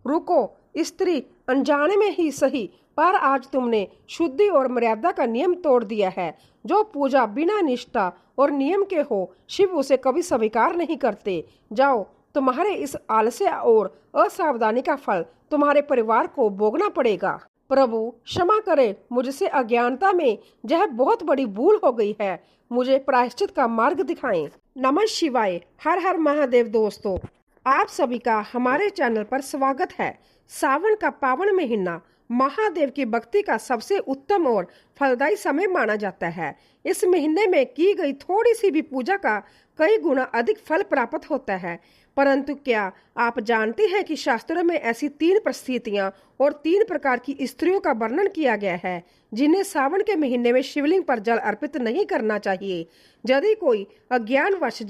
रुको, स्त्री, अनजाने में ही सही, पर आज तुमने शुद्धि और मर्यादा का नियम तोड़ दिया है। जो पूजा बिना निष्ठा और नियम के हो, शिव उसे कभी स्वीकार नहीं करते। जाओ, तुम्हारे इस आलस्य और असावधानी का फल तुम्हारे परिवार को भोगना पड़ेगा। प्रभु क्षमा करें, मुझसे अज्ञानता में यह बहुत बड़ी भूल हो गई है। मुझे प्रायश्चित का मार्ग दिखाएं। नमः शिवाय। हर हर महादेव। दोस्तों, आप सभी का हमारे चैनल पर स्वागत है। सावन का पावन महीना महादेव की भक्ति का सबसे उत्तम और फलदायी समय माना जाता है। इस महीने में की गई थोड़ी सी भी पूजा का कई गुना अधिक फल प्राप्त होता है। परंतु क्या आप जानते हैं कि शास्त्रों में ऐसी 3 परिस्थितियां और 3 प्रकार की स्त्रियों का वर्णन किया गया है जिन्हें सावन के महीने में शिवलिंग पर जल अर्पित नहीं करना चाहिए। यदि कोई अज्ञानवश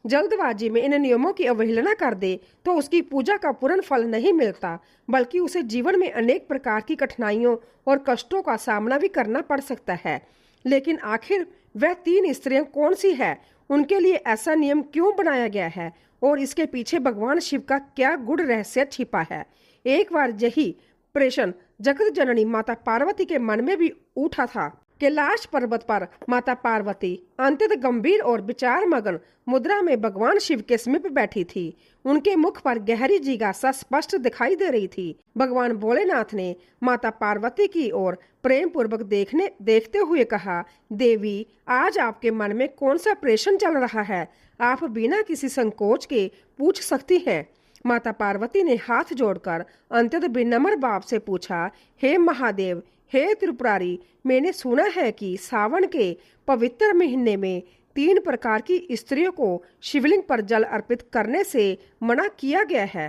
जल्दबाजी में इन नियमों की अवहेलना कर दे तो उसकी पूजा का पूर्ण फल नहीं मिलता, बल्कि उसे जीवन में अनेक प्रकार की कठिनाइयों और कष्टों का सामना भी करना पड़ सकता है। लेकिन आखिर वह 3 स्त्रियां कौन सी है, उनके लिए ऐसा नियम क्यों बनाया गया है और इसके पीछे भगवान शिव का क्या गूढ़ रहस्य छिपा है? एक बार यही प्रश्न जगत जननी माता पार्वती के मन में भी उठा था। कैलाश पर्वत पर माता पार्वती अत्यंत गंभीर और विचार मगन मुद्रा में भगवान शिव के समीप बैठी थी। उनके मुख पर गहरी जिज्ञासा स्पष्ट दिखाई दे रही थी। भगवान भोलेनाथ ने माता पार्वती की ओर प्रेम पूर्वक देखते हुए कहा, देवी, आज आपके मन में कौन सा प्रश्न चल रहा है? आप बिना किसी संकोच के पूछ सकती हैं। माता पार्वती ने हाथ जोड़कर अत्यंत विनम्र भाव से पूछा, हे महादेव, हे त्रिपुरारी, मैंने सुना है कि सावन के पवित्र महीने में 3 प्रकार की स्त्रियों को शिवलिंग पर जल अर्पित करने से मना किया गया है।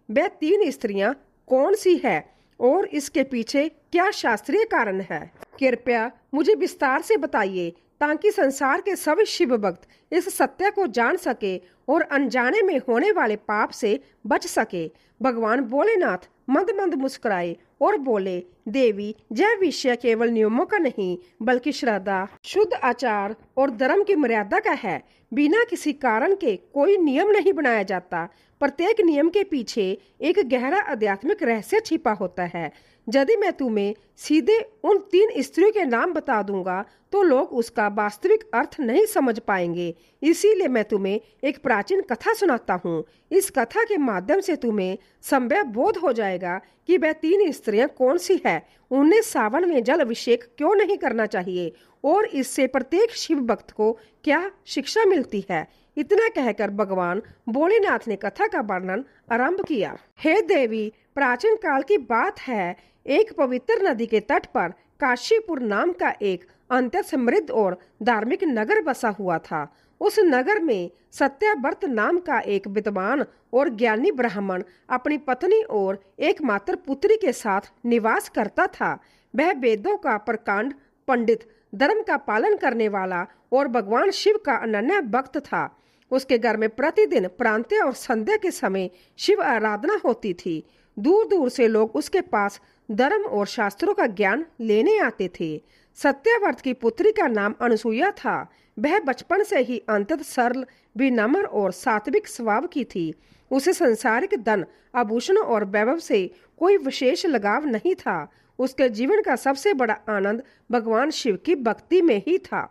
वह 3 स्त्रियां कौन सी है और इसके पीछे क्या शास्त्रीय कारण है? कृपया मुझे विस्तार से बताइए ताकि संसार के सभी शिव भक्त इस सत्य को जान सके और अनजाने में होने वाले पाप से बच सके। भगवान भोलेनाथ मंद मंद मुस्कुराए और बोले, देवी, यह विषय केवल नियमों का नहीं बल्कि श्रद्धा, शुद्ध आचार और धर्म की मर्यादा का है। बिना किसी कारण के कोई नियम नहीं बनाया जाता। प्रत्येक नियम के पीछे एक गहरा आध्यात्मिक रहस्य छिपा होता है। यदि मैं तुम्हें सीधे उन 3 स्त्रियों के नाम बता दूंगा तो लोग उसका वास्तविक अर्थ नहीं समझ पाएंगे। इसीलिए मैं तुम्हें एक प्राचीन कथा सुनाता हूँ। इस कथा के माध्यम से तुम्हें संभव बोध हो जाएगा कि वह 3 स्त्रियां कौन सी है, उन्हें सावन में जल अभिषेक क्यों नहीं करना चाहिए और इससे प्रत्येक शिव भक्त को क्या शिक्षा मिलती है। इतना कहकर भगवान भोलेनाथ ने कथा का वर्णन आरंभ किया। हे देवी, प्राचीन काल की बात है। एक पवित्र नदी के तट पर काशीपुर नाम का एक अत्यंत समृद्ध और धार्मिक नगर बसा हुआ था। उस नगर में सत्यव्रत नाम का एक विद्वान और ज्ञानी ब्राह्मण अपनी पत्नी और एकमात्र पुत्री के साथ निवास करता था। वह वेदों का प्रकांड पंडित, धर्म का पालन करने वाला और भगवान शिव का अनन्य भक्त था। उसके घर में प्रतिदिन प्रांत्य और संध्या के समय शिव आराधना होती थी। दूर दूर से लोग उसके पास धर्म और शास्त्रों का ज्ञान लेने आते थे। सत्यव्रत की पुत्री का नाम अनुसुईया था। वह बचपन से ही अत्यंत सरल, विनम्र और सात्विक स्वभाव की थी। उसे संसारिक धन, आभूषण और वैभव से कोई विशेष लगाव नहीं था। उसके जीवन का सबसे बड़ा आनंद भगवान शिव की भक्ति में ही था।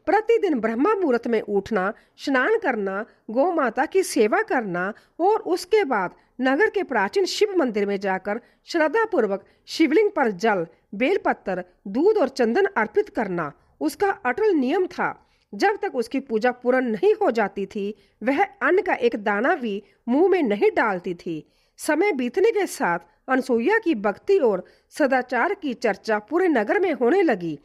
प्रतिदिन ब्रह्मा मुहूर्त में उठना, स्नान करना, गौ माता की सेवा करना और उसके बाद नगर के प्राचीन शिव मंदिर में जाकर श्रद्धा पूर्वक शिवलिंग पर जल, बेलपत्र, दूध और चंदन अर्पित करना उसका अटल नियम था। जब तक उसकी पूजा पूर्ण नहीं हो जाती थी, वह अन्न का एक दाना भी मुंह में नहीं डालती थी। समय बीतने के साथ अनसुईया की भक्ति और सदाचार की चर्चा पूरे नगर में होने लगी।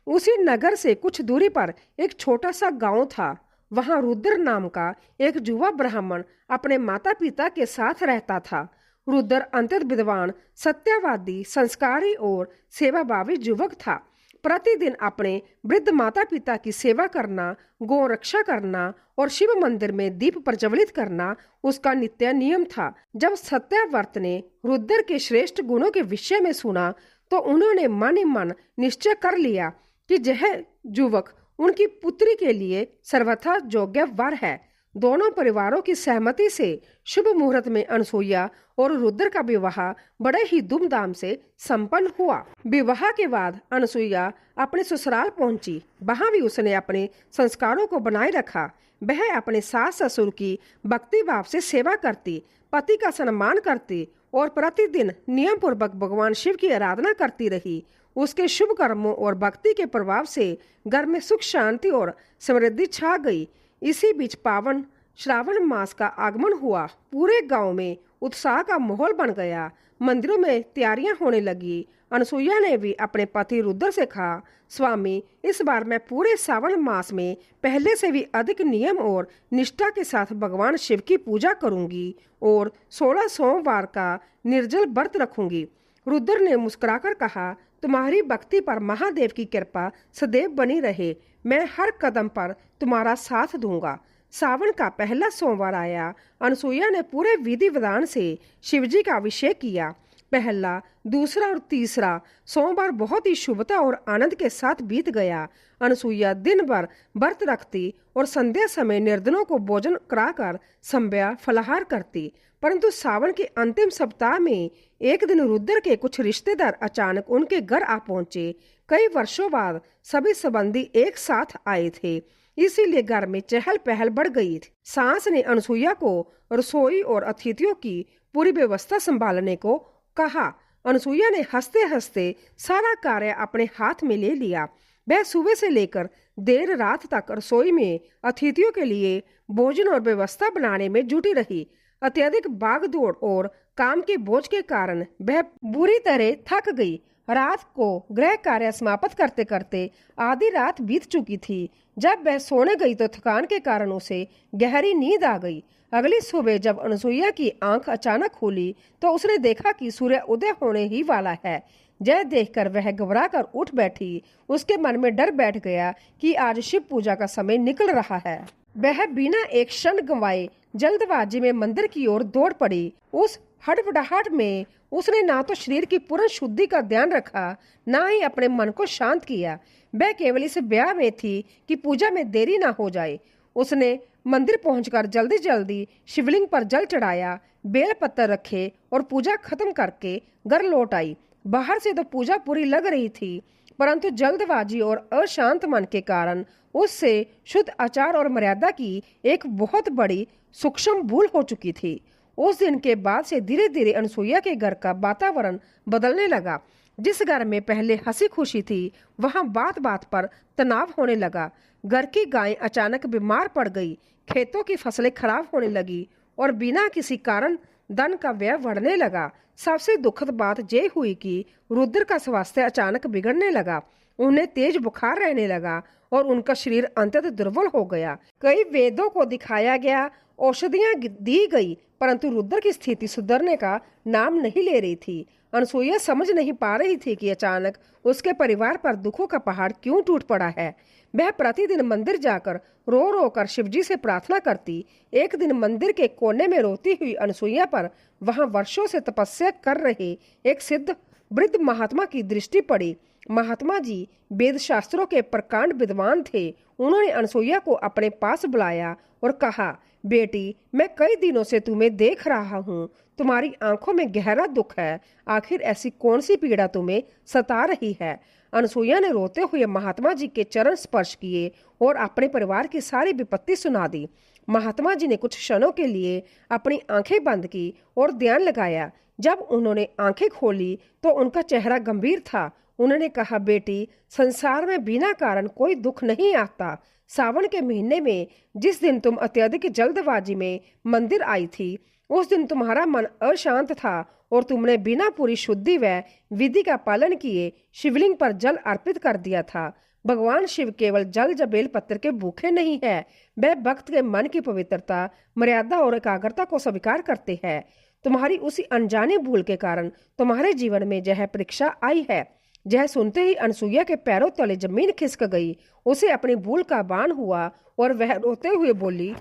उसी नगर से कुछ दूरी पर एक छोटा सा गांव था। वहां रुद्र नाम का एक युवा ब्राह्मण अपने माता पिता के साथ रहता था। रुद्र अत्यंत विद्वान, सत्यवादी, संस्कारी और सेवाभावी युवक था। प्रतिदिन अपने वृद्ध माता पिता की सेवा करना, गौ रक्षा करना और शिव मंदिर में दीप प्रज्वलित करना उसका नित्य नियम था। जब सत्यव्रत ने रुद्र के श्रेष्ठ गुणों के विषय में सुना तो उन्होंने मन ही मन निश्चय कर लिया कि यह युवक उनकी पुत्री के लिए सर्वथा योग्य वर है। दोनों परिवारों की सहमति से शुभ मुहूर्त में अनसुईया और रुद्र का विवाह बड़े ही धूमधाम से संपन्न हुआ। विवाह के बाद अनसुईया अपने ससुराल पहुंची। वहां भी उसने अपने संस्कारों को बनाए रखा। वह अपने सास ससुर की भक्ति भाव से सेवा करती, पति का सम्मान करती और प्रतिदिन नियम पूर्वक भगवान शिव की आराधना करती रही। उसके शुभ कर्मों और भक्ति के प्रभाव से घर में सुख शांति और समृद्धि छा गई। इसी बीच पावन श्रावण मास का आगमन हुआ। पूरे गांव में उत्साह का माहौल बन गया। मंदिरों में तैयारियां होने लगी। अनसुईया ने भी अपने पति रुद्र से कहा, स्वामी, इस बार मैं पूरे सावन मास में पहले से भी अधिक नियम और निष्ठा के साथ भगवान शिव की पूजा करूंगी और 16 सोमवार का निर्जल व्रत रखूंगी। रुद्र ने मुस्कुराकर कहा, तुम्हारी भक्ति पर महादेव की कृपा सदैव बनी रहे। मैं हर कदम पर तुम्हारा साथ दूंगा। सावन का पहला सोमवार आया। अनसुईया ने पूरे विधि विधान से शिवजी का अभिषेक किया। पहला, दूसरा और तीसरा सोमवार बहुत ही शुभता और आनंद के साथ बीत गया। अनसुईया दिन भर व्रत रखती और संध्या समय निर्धनों को भोजन कराकर संध्या फलाहार करती। परंतु सावन के अंतिम सप्ताह में एक दिन रुद्र के कुछ रिश्तेदार अचानक उनके घर आ पहुंचे। कई वर्षों बाद सभी संबंधी एक साथ आए थे, इसीलिए घर में चहल पहल बढ़ गई थी। सास ने अनसुईया को रसोई और अतिथियों की पूरी व्यवस्था संभालने को कहा। अनसुईया ने हंसते हंसते सारा कार्य अपने हाथ में ले लिया। वह सुबह से लेकर देर रात तक रसोई में अतिथियों के लिए भोजन और व्यवस्था बनाने में जुटी रही। अत्यधिक भागदौड़ और काम के बोझ के कारण वह बुरी तरह थक गई। रात को गृह कार्य समाप्त करते करते आधी रात बीत चुकी थी। जब वह सोने गई तो थकान के कारण उसे गहरी नींद आ गई। अगली सुबह जब अनसुईया की आंख अचानक खुली तो उसने देखा कि सूर्य उदय होने ही वाला है। यह देखकर वह घबराकर उठ बैठी। उसके मन में डर बैठ गया कि आज शिव पूजा का समय निकल रहा है। वह बिना एक क्षण गंवाए जल्दबाजी में मंदिर की ओर दौड़ पड़ी। उस हड़बड़ाहट में उसने ना तो शरीर की पूर्ण शुद्धि का ध्यान रखा, ना ही अपने मन को शांत किया। वह केवल इस ब्याह में थी कि पूजा में देरी ना हो जाए। उसने मंदिर पहुंचकर जल्दी जल्दी शिवलिंग पर जल चढ़ाया, बेल पत्तर रखे और पूजा खत्म करके घर लौट आई। बाहर से तो पूजा पूरी लग रही थी, परंतु जल्दबाजी और अशांत मन के कारण उससे शुद्ध आचार और मर्यादा की एक बहुत बड़ी सूक्ष्म भूल हो चुकी थी। उस दिन के बाद से धीरे धीरे अनसुईया के घर का वातावरण बदलने लगा। जिस घर में पहले हंसी खुशी थी, वहां बात बात पर तनाव होने लगा। घर की गाय अचानक बीमार पड़ गई, खेतों की फसलें खराब होने लगी और बिना किसी कारण धन का व्यय बढ़ने लगा। सबसे दुखद बात यह हुई कि रुद्र का स्वास्थ्य अचानक बिगड़ने लगा। उन्हें तेज बुखार रहने लगा और उनका शरीर अंततः दुर्बल हो गया। कई वेदों को दिखाया गया, औषधियां दी गई, परंतु रुद्र की स्थिति सुधरने का नाम नहीं ले रही थी। अनसुईया समझ नहीं पा रही थी कि अचानक उसके परिवार पर दुखों का पहाड़ क्यों टूट पड़ा है। वह प्रतिदिन मंदिर जाकर रो रो कर शिवजी से प्रार्थना करती। एक दिन मंदिर के कोने में रोती हुई अनसुईया पर वहां वर्षों से तपस्या कर रहे एक सिद्ध वृद्ध महात्मा की दृष्टि पड़ी। महात्मा जी वेद शास्त्रों के प्रकांड विद्वान थे। उन्होंने अनसुईया को अपने पास बुलाया और कहा, बेटी, मैं कई दिनों से तुम्हें देख रहा हूँ। तुम्हारी आंखों में गहरा दुख है। आखिर ऐसी कौन सी पीड़ा तुम्हें सता रही है? अनसुईया ने रोते हुए महात्मा जी के चरण स्पर्श किए और अपने परिवार की सारी विपत्ति सुना दी। महात्मा जी ने कुछ क्षणों के लिए अपनी आंखें बंद की और ध्यान लगाया। जब उन्होंने आंखें खोली तो उनका चेहरा गंभीर था। उन्होंने कहा, बेटी, संसार में बिना कारण कोई दुख नहीं आता। सावन के महीने में जिस दिन तुम अत्यधिक जल्दबाजी में मंदिर आई थी, उस दिन तुम्हारा मन अशांत था और तुमने बिना पूरी शुद्धि व विधि का पालन किए शिवलिंग पर जल अर्पित कर दिया था। भगवान शिव केवल जल या बेल पत्र के भूखे नहीं है, वह भक्त के मन की पवित्रता, मर्यादा और एकाग्रता को स्वीकार करते हैं। तुम्हारी उसी अनजानी भूल के कारण तुम्हारे जीवन में यह परीक्षा आई है। यह सुनते ही अनसुईया के पैरों तले जमीन खिसक गई। उसे अपनी भूल का भान हुआ और वह रोते हुए बोली,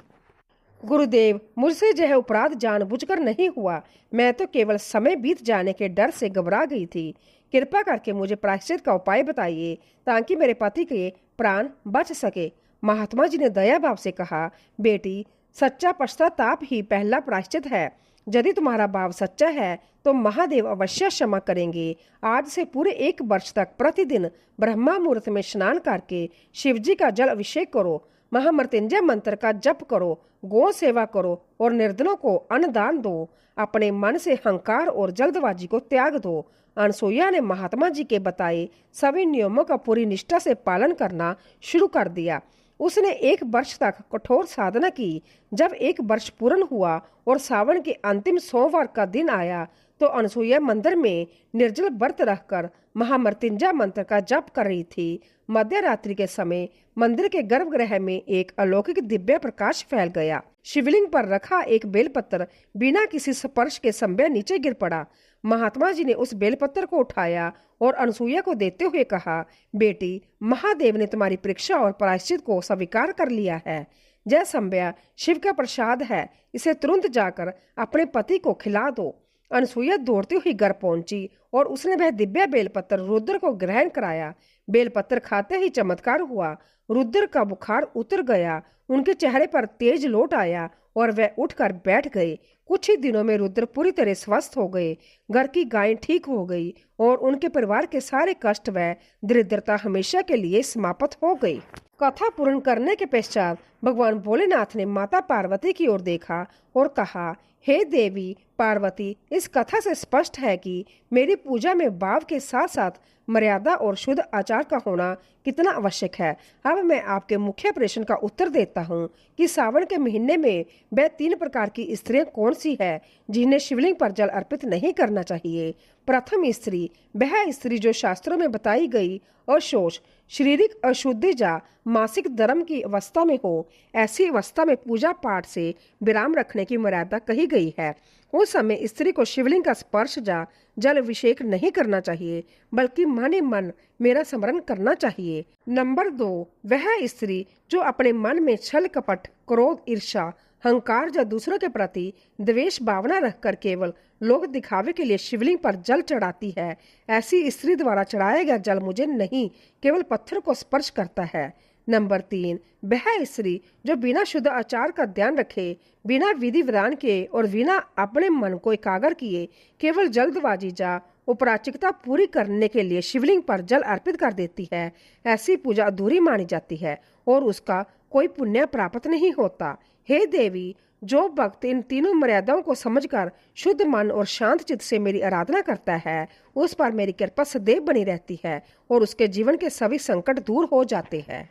गुरुदेव, मुझसे यह अपराध जानबूझकर नहीं हुआ। मैं तो केवल समय बीत जाने के डर से घबरा गई थी। कृपा करके मुझे प्रायश्चित का उपाय बताइए ताकि मेरे पति के प्राण बच सके। महात्मा जी ने दया भाव से कहा, बेटी, सच्चा पश्चाताप ही पहला प्रायश्चित है। यदि तुम्हारा भाव सच्चा है तो महादेव अवश्य क्षमा करेंगे। आज से पूरे 1 वर्ष तक प्रतिदिन ब्रह्मा मुहूर्त में स्नान करके शिवजी का जल अभिषेक करो, महामृत्युंजय मंत्र का जप करो, गौ सेवा करो और निर्धनों को अन्नदान दो। अपने मन से अहंकार और जल्दबाजी को त्याग दो। अनसुईया ने महात्मा जी के बताए सभी नियमों का पूरी निष्ठा से पालन करना शुरू कर दिया। उसने 1 वर्ष तक कठोर साधना की। जब 1 वर्ष पूर्ण हुआ और सावन के अंतिम सोमवार का दिन आया तो अनसुईया मंदिर में निर्जल व्रत रखकर महामृत्युंजय मंत्र का जप कर रही थी। मध्य रात्रि के समय मंदिर के गर्भगृह में एक अलौकिक दिव्य प्रकाश फैल गया। शिवलिंग पर रखा एक बेलपत्र बिना किसी स्पर्श के संभव नीचे गिर पड़ा। महात्मा जी ने उस बेलपत्र को उठाया और अनसुईया को देते हुए कहा, बेटी, महादेव ने तुम्हारी परीक्षा और प्रायश्चित को स्वीकार कर लिया है। जय संभ्या शिव का प्रसाद है, इसे तुरंत जाकर अपने पति को खिला दो। अनसुईया दौड़ती हुई घर पहुंची और उसने वह दिव्य बेलपत्र रुद्र को ग्रहण कराया। बेलपत्र खाते ही चमत्कार हुआ। रुद्र का बुखार उतर गया, उनके चेहरे पर तेज लौट आया और वह उठकर बैठ गए। कुछ ही दिनों में रुद्र पूरी तरह स्वस्थ हो गए। घर की गाय ठीक हो गई और उनके परिवार के सारे कष्ट व दरिद्रता हमेशा के लिए समाप्त हो गई। कथा पूर्ण करने के पश्चात भगवान भोलेनाथ ने माता पार्वती की ओर देखा और कहा, हे देवी पार्वती, इस कथा से स्पष्ट है कि मेरी पूजा में भाव के साथ साथ मर्यादा और शुद्ध आचार का होना कितना आवश्यक है। अब मैं आपके मुख्य प्रश्न का उत्तर देता हूँ कि सावन के महीने में वह 3 प्रकार की स्त्रियां कौन सी है जिन्हें शिवलिंग पर जल अर्पित नहीं करना चाहिए। प्रथम स्त्री, वह स्त्री जो शास्त्रों में बताई गई अशोच, शारीरिक अशुद्धि या मासिक धर्म की अवस्था में हो। ऐसी अवस्था में पूजा पाठ से विराम रखने की मर्यादा कही गई है। उस समय स्त्री को शिवलिंग का स्पर्श या जल अभिषेक नहीं करना चाहिए, बल्कि मन ही मन मेरा स्मरण करना चाहिए। नंबर 2, वह स्त्री जो अपने मन में छल कपट, क्रोध, ईर्ष्या, अहंकार या दूसरों के प्रति द्वेष भावना रखकर केवल लोग दिखावे के लिए शिवलिंग पर जल चढ़ाती है। ऐसी स्त्री द्वारा चढ़ाया गया जल मुझे नहीं, केवल पत्थर को स्पर्श करता है। नंबर 3, वह स्त्री जो बिना शुद्ध आचार का ध्यान रखे, बिना विधि विधान के और बिना अपने मन को एकाग्र किए केवल जल्दबाजी या उपराचिकता पूरी करने के लिए शिवलिंग पर जल अर्पित कर देती है। ऐसी पूजा अधूरी मानी जाती है और उसका कोई पुण्य प्राप्त नहीं होता। हे देवी, जो भक्त इन तीनों मर्यादाओं को समझकर शुद्ध मन और शांत चित्त से मेरी आराधना करता है, उस पर मेरी कृपा सदैव बनी रहती है और उसके जीवन के सभी संकट दूर हो जाते हैं।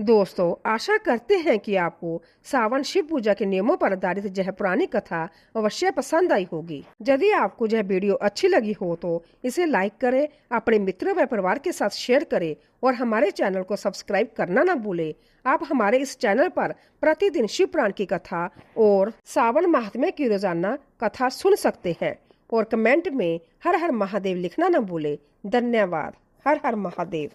दोस्तों, आशा करते हैं कि आपको सावन शिव पूजा के नियमों पर आधारित यह पुरानी कथा अवश्य पसंद आई होगी। यदि आपको यह वीडियो अच्छी लगी हो तो इसे लाइक करें, अपने मित्रों व परिवार के साथ शेयर करें और हमारे चैनल को सब्सक्राइब करना न भूलें। आप हमारे इस चैनल पर प्रतिदिन शिव पुराण की कथा और सावन महात्म्य की रोजाना कथा सुन सकते हैं और कमेंट में हर हर महादेव लिखना न भूलें। धन्यवाद। हर हर महादेव।